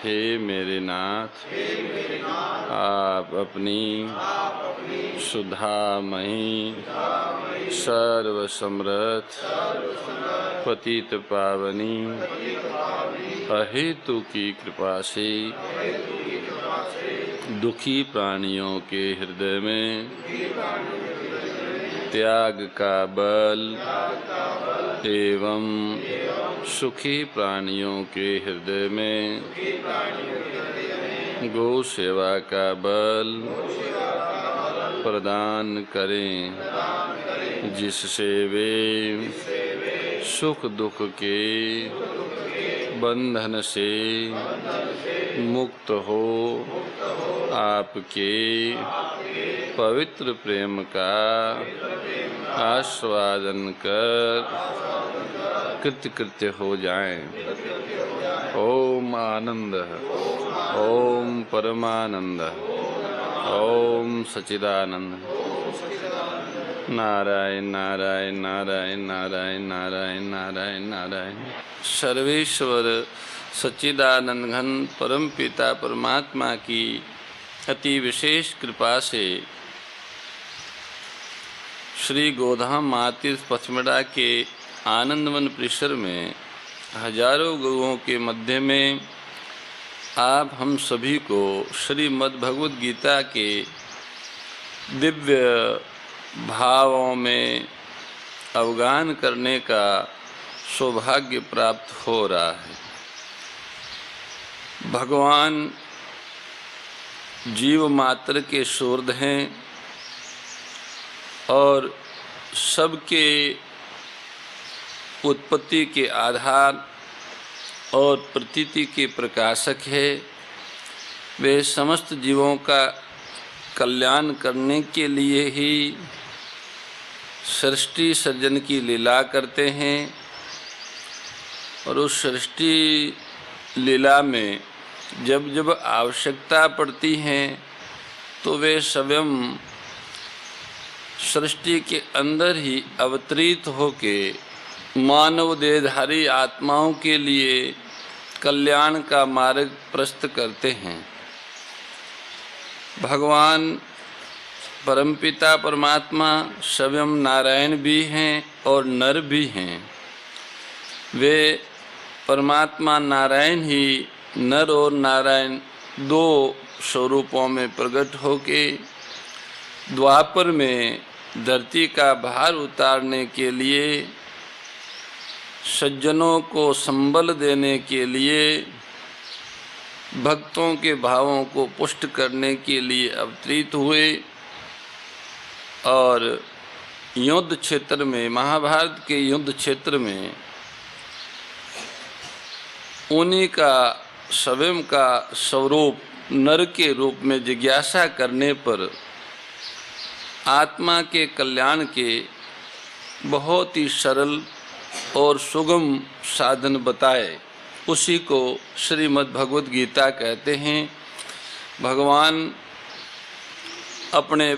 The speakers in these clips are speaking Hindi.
हे मेरे नाथ, आप अपनी सुधामयी सर्वसमर्थ पतित पावनी अहेतु की कृपा से दुखी प्राणियों के हृदय में त्याग का बल एवं सुखी प्राणियों के हृदय में गौ सेवा का बल प्रदान करें, जिससे वे सुख दुख के बंधन से मुक्त हो आपके पवित्र प्रेम का आस्वादन कर कृतकृत्य हो जाएं। ओम आनंद, ओम परमानंद, ओम सच्चिदानंद। नारायण नारायण नारायण नारायण नारायण नारायण नारायण। सर्वेश्वर सच्चिदानंद घन परम पिता परमात्मा की अति विशेष कृपा से श्री गोधाम महातीर्थ पचमढ़ा के आनंदवन परिसर में हजारों गौओं के मध्य में आप हम सभी को श्रीमद् भगवद गीता के दिव्य भावों में अवगान करने का सौभाग्य प्राप्त हो रहा है। भगवान जीव मात्र के सूर्ध हैं और सबके उत्पत्ति के आधार और प्रतीति के प्रकाशक है। वे समस्त जीवों का कल्याण करने के लिए ही सृष्टि सर्जन की लीला करते हैं और उस सृष्टि लीला में जब जब आवश्यकता पड़ती है तो वे स्वयं सृष्टि के अंदर ही अवतरित होके मानव देहधारी आत्माओं के लिए कल्याण का मार्ग प्रशस्त करते हैं। भगवान परमपिता परमात्मा स्वयं नारायण भी हैं और नर भी हैं। वे परमात्मा नारायण ही नर और नारायण दो स्वरूपों में प्रकट होके द्वापर में धरती का भार उतारने के लिए, सज्जनों को संबल देने के लिए, भक्तों के भावों को पुष्ट करने के लिए अवतरित हुए और युद्ध क्षेत्र में, महाभारत के युद्ध क्षेत्र में उन्हीं का स्वयं का स्वरूप नर के रूप में जिज्ञासा करने पर आत्मा के कल्याण के बहुत ही सरल और सुगम साधन बताए। उसी को श्रीमद् भगवद गीता कहते हैं। भगवान अपने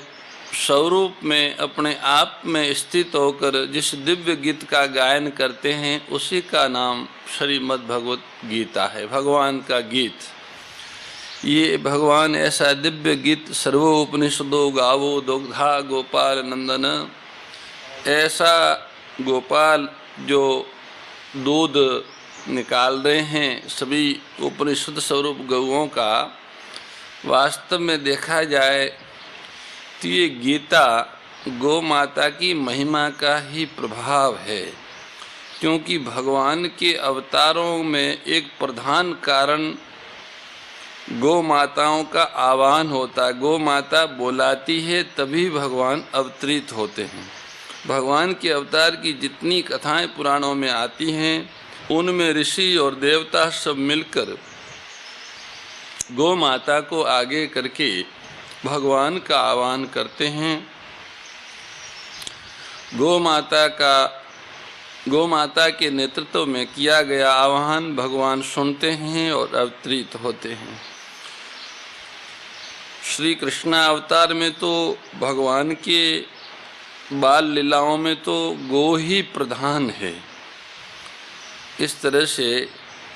स्वरूप में, अपने आप में स्थित होकर जिस दिव्य गीत का गायन करते हैं उसी का नाम श्रीमद् भगवद गीता है, भगवान का गीत। ये भगवान ऐसा दिव्य गीत सर्वोपनिषदो गावो दुग्धा गोपाल नंदन, ऐसा गोपाल जो दूध निकाल रहे हैं सभी उपनिषद स्वरूप गौओं का, वास्तव में देखा जाए तो ये गीता गौ माता की महिमा का ही प्रभाव है। क्योंकि भगवान के अवतारों में एक प्रधान कारण गौ माताओं का आह्वान होता है। गौ माता बुलाती है तभी भगवान अवतरित होते हैं। भगवान के अवतार की जितनी कथाएं पुराणों में आती हैं उनमें ऋषि और देवता सब मिलकर गौ माता को आगे करके भगवान का आह्वान करते हैं। गौ माता के नेतृत्व में किया गया आह्वान भगवान सुनते हैं और अवतरित होते हैं। श्री कृष्ण अवतार में तो भगवान के बाल लीलाओं में तो गो ही प्रधान है। इस तरह से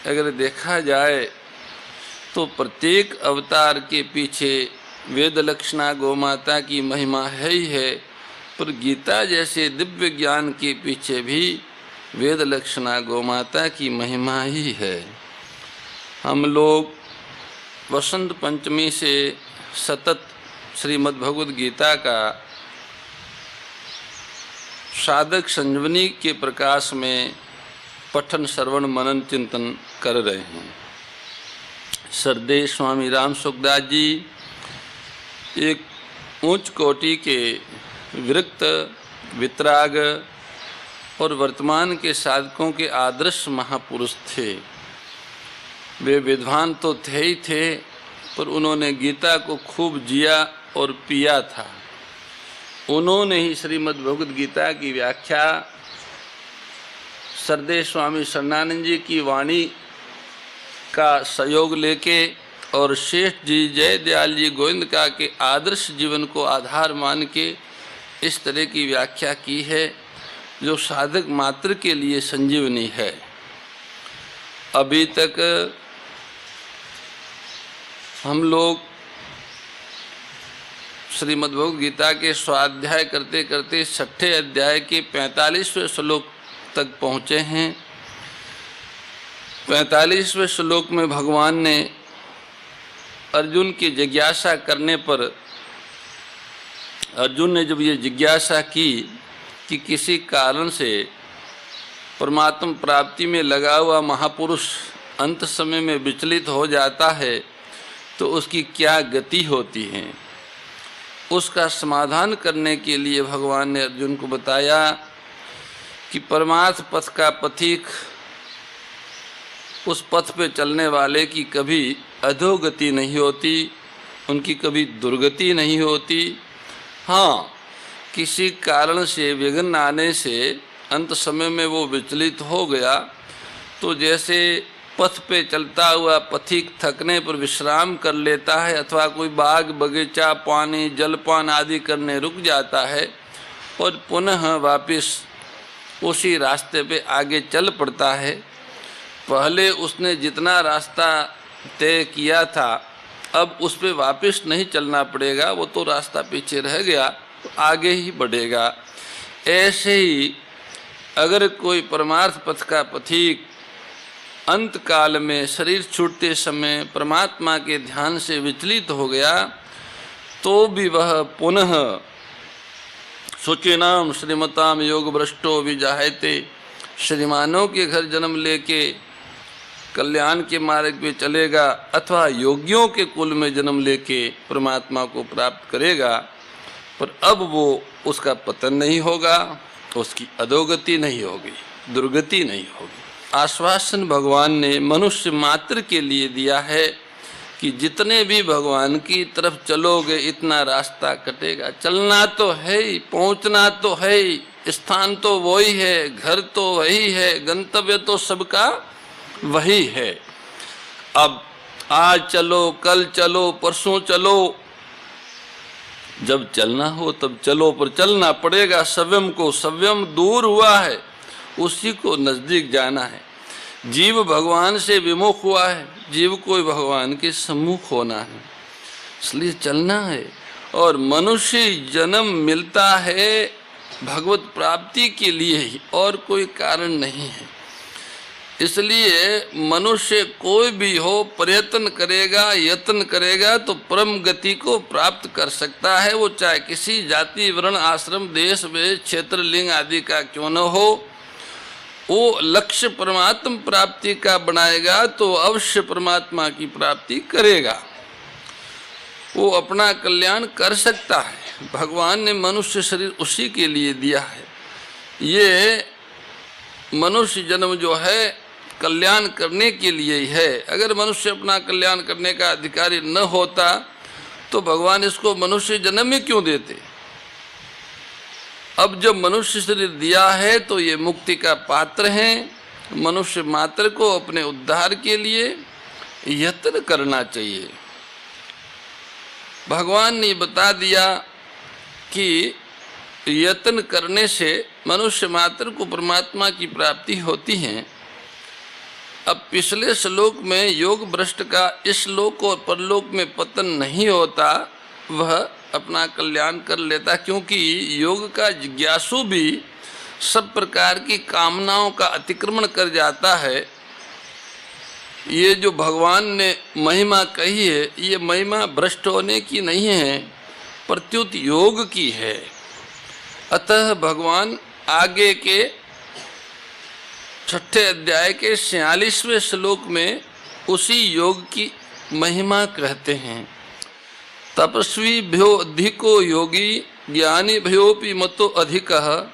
अगर देखा जाए तो प्रत्येक अवतार के पीछे वेद लक्षणा गोमाता की महिमा है ही है, पर गीता जैसे दिव्य ज्ञान के पीछे भी वेद लक्षणा गोमाता की महिमा ही है। हम लोग वसंत पंचमी से सतत श्रीमद् भगवद गीता का साधक संजीवनी के प्रकाश में पठन श्रवण मनन चिंतन कर रहे हैं। श्रद्धेय स्वामी राम सुखदास जी एक उच्च कोटि के विरक्त, वितराग और वर्तमान के साधकों के आदर्श महापुरुष थे। वे विद्वान तो थे ही थे, पर उन्होंने गीता को खूब जिया और पिया था। उन्होंने ही श्रीमद् भगवद गीता की व्याख्या श्रद्धेय स्वामी शरणानंद जी की वाणी का सहयोग लेके और श्रेष्ठ जी जय दयाल जी गोविंदका के आदर्श जीवन को आधार मान के इस तरह की व्याख्या की है, जो साधक मात्र के लिए संजीवनी है। अभी तक हम लोग श्रीमद् भगवद गीता के स्वाध्याय करते करते 6ठे अध्याय के 45वें श्लोक तक पहुँचे हैं। 45वें श्लोक में भगवान ने अर्जुन की जिज्ञासा करने पर, अर्जुन ने जब ये जिज्ञासा की कि किसी कारण से परमात्मा प्राप्ति में लगा हुआ महापुरुष अंत समय में विचलित हो जाता है तो उसकी क्या गति होती है, उसका समाधान करने के लिए भगवान ने अर्जुन को बताया कि परमार्थ पथ का पथिक, उस पथ पे चलने वाले की कभी अधोगति नहीं होती, उनकी कभी दुर्गति नहीं होती। हाँ, किसी कारण से विघ्न आने से अंत समय में वो विचलित हो गया तो जैसे पथ पे चलता हुआ पथिक थकने पर विश्राम कर लेता है अथवा कोई बाग बगीचा पानी जलपान आदि करने रुक जाता है और पुनः वापस उसी रास्ते पे आगे चल पड़ता है। पहले उसने जितना रास्ता तय किया था अब उस पे वापस नहीं चलना पड़ेगा, वो तो रास्ता पीछे रह गया तो आगे ही बढ़ेगा। ऐसे ही अगर कोई परमार्थ पथ का पथिक अंत काल में शरीर छूटते समय परमात्मा के ध्यान से विचलित हो गया तो भी वह पुनः शुचिनाम श्रीमताम योग भ्रष्टो विजायते, श्रीमानों के घर जन्म लेके कल्याण के मार्ग पे चलेगा अथवा योगियों के कुल में जन्म लेके परमात्मा को प्राप्त करेगा, पर अब वो उसका पतन नहीं होगा, उसकी अधोगति नहीं होगी, दुर्गति नहीं होगी। आश्वासन भगवान ने मनुष्य मात्र के लिए दिया है कि जितने भी भगवान की तरफ चलोगे इतना रास्ता कटेगा। चलना तो है ही, पहुंचना तो है ही, स्थान तो वही है, घर तो वही है, गंतव्य तो सबका वही है। अब आज चलो, कल चलो, परसों चलो, जब चलना हो तब चलो, पर चलना पड़ेगा। सव्यम को, सव्यम दूर हुआ है उसी को नजदीक जाना है। जीव भगवान से विमुख हुआ है, जीव को भगवान के सम्मुख होना है, इसलिए चलना है। और मनुष्य जन्म मिलता है भगवत प्राप्ति के लिए ही, और कोई कारण नहीं है। इसलिए मनुष्य कोई भी हो प्रयत्न करेगा, यत्न करेगा तो परम गति को प्राप्त कर सकता है। वो चाहे किसी जाति वर्ण आश्रम देश वेश क्षेत्र लिंग आदि का क्यों न हो, वो लक्ष्य परमात्मा प्राप्ति का बनाएगा तो अवश्य परमात्मा की प्राप्ति करेगा, वो अपना कल्याण कर सकता है। भगवान ने मनुष्य शरीर उसी के लिए दिया है। ये मनुष्य जन्म जो है कल्याण करने के लिए ही है। अगर मनुष्य अपना कल्याण करने का अधिकारी न होता तो भगवान इसको मनुष्य जन्म में क्यों देते। अब जब मनुष्य शरीर दिया है तो ये मुक्ति का पात्र हैं। मनुष्य मात्र को अपने उद्धार के लिए यत्न करना चाहिए। भगवान ने बता दिया कि यत्न करने से मनुष्य मात्र को परमात्मा की प्राप्ति होती है। अब पिछले श्लोक में योग भ्रष्ट का इस लोक और परलोक में पतन नहीं होता, वह अपना कल्याण कर लेता, क्योंकि योग का जिज्ञासु भी सब प्रकार की कामनाओं का अतिक्रमण कर जाता है। ये जो भगवान ने महिमा कही है, ये महिमा भ्रष्ट होने की नहीं है, प्रत्युत योग की है। अतः भगवान आगे के 6ठे अध्याय के 46वें श्लोक में उसी योग की महिमा कहते हैं। तपस्वी भ्यो अधिको योगी ज्ञानी भयोपि मतो अधिकः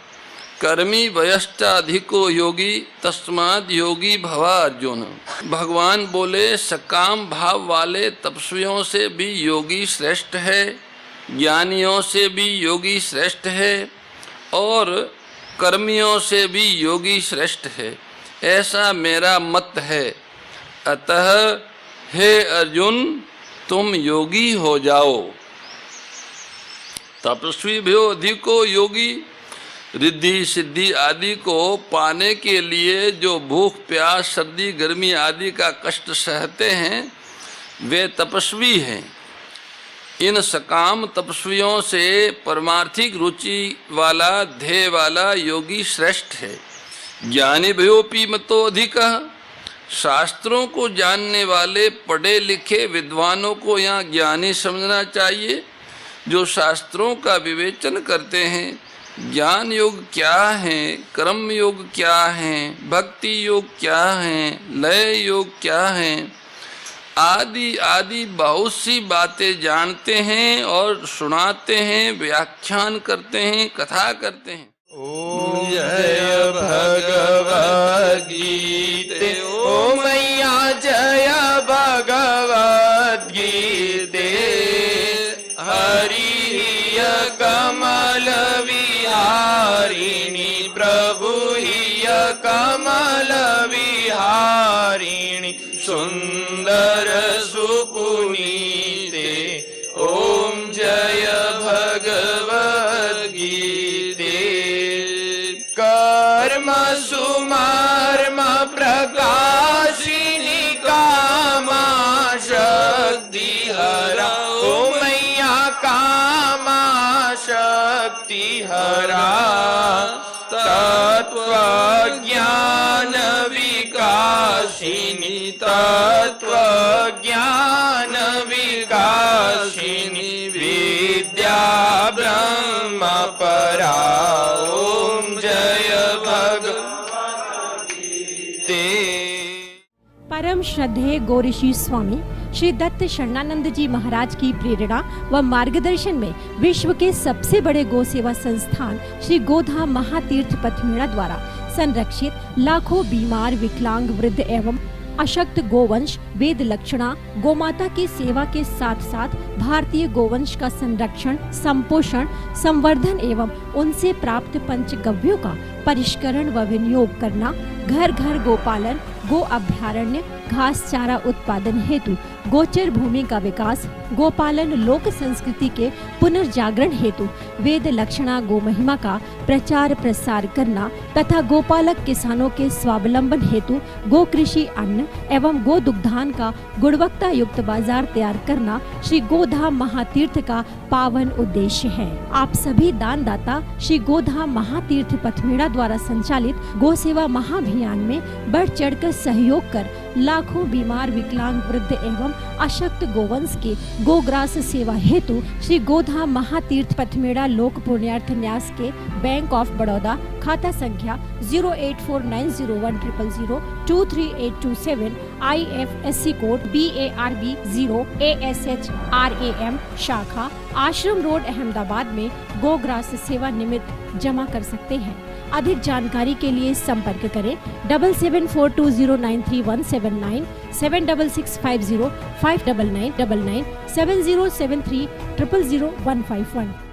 कर्मी वयश्चाधिको योगी तस्माद् योगी भवा अर्जुन। भगवान बोले सकाम भाव वाले तपस्वियों से भी योगी श्रेष्ठ है, ज्ञानियों से भी योगी श्रेष्ठ है और कर्मियों से भी योगी श्रेष्ठ है, ऐसा मेरा मत है। अतः हे अर्जुन, तुम योगी हो जाओ। तपस्वी भ्यो अधिको योगी, रिद्धि सिद्धि आदि को पाने के लिए जो भूख प्यास सर्दी गर्मी आदि का कष्ट सहते हैं, वे तपस्वी हैं। इन सकाम तपस्वियों से परमार्थिक रुचि वाला ध्येय वाला योगी श्रेष्ठ है। ज्ञानी भयोपि मतो अधिकः, शास्त्रों को जानने वाले पढ़े लिखे विद्वानों को यहाँ ज्ञानी समझना चाहिए, जो शास्त्रों का विवेचन करते हैं। ज्ञान योग क्या है, कर्म योग क्या है, भक्ति योग क्या है, लय योग क्या है, आदि आदि बहुत सी बातें जानते हैं और सुनाते हैं, व्याख्यान करते हैं, कथा करते हैं। ओम जय भगवद गीते, ओ मैया जय भगवद गीते। हरि कमल विहारिणी प्रभु हिय कमल विहारिणी सुंदर सुपुनीते। ओम जय भगवद गीते। कर्म सुमर्म प्रकाशिनी कामा शक्ति हरा। ओ मैया कामा शक्ति हरा। तत्व ज्ञान विकासिनी, तत्व ज्ञान विकासिनी विद्या ब्रह्म परा। ओम जय भगवद गीते। परम श्रद्धेय गौरीशी स्वामी श्री दत्त शरणानंद जी महाराज की प्रेरणा व मार्गदर्शन में विश्व के सबसे बड़े गौ सेवा संस्थान श्री गोधाम महातीर्थ पथमेड़ा द्वारा संरक्षित लाखों बीमार विकलांग वृद्ध एवं अशक्त गोवंश वेद लक्षणा गोमाता की सेवा के साथ साथ भारतीय गोवंश का संरक्षण, संपोषण, संवर्धन एवं उनसे प्राप्त पंचगव्यों का परिष्करण व विनियोग करना, घर घर गोपालन, गो अभ्यारण्य, घास चारा उत्पादन हेतु गोचर भूमि का विकास, गोपालन लोक संस्कृति के पुनर्जागरण हेतु वेद लक्षणा गो महिमा का प्रचार प्रसार करना तथा गोपालक किसानों के स्वावलंबन हेतु गो कृषि अन्न एवं गो दुग्धान का गुणवत्ता युक्त बाजार तैयार करना श्री गोधाम महातीर्थ का पावन उद्देश्य है। आप सभी दानदाता श्री गोधाम महातीर्थ पथमेड़ा द्वारा संचालित गो सेवा महाअभियान में बढ़ चढ़कर सहयोग कर लाखों बीमार विकलांग वृद्ध एवं अशक्त गोवंश के गोग्रास सेवा हेतु श्री गोधाम महातीर्थ पथमेड़ा लोक पुण्यार्थ न्यास के बैंक ऑफ बड़ौदा खाता संख्या 084901000238827 IFSC कोड BARB 0 ASHRAM शाखा आश्रम रोड अहमदाबाद में गोग्रास सेवा निमित्त जमा कर सकते हैं। अधिक जानकारी के लिए संपर्क करें 7742093179 7665059999 7073000151।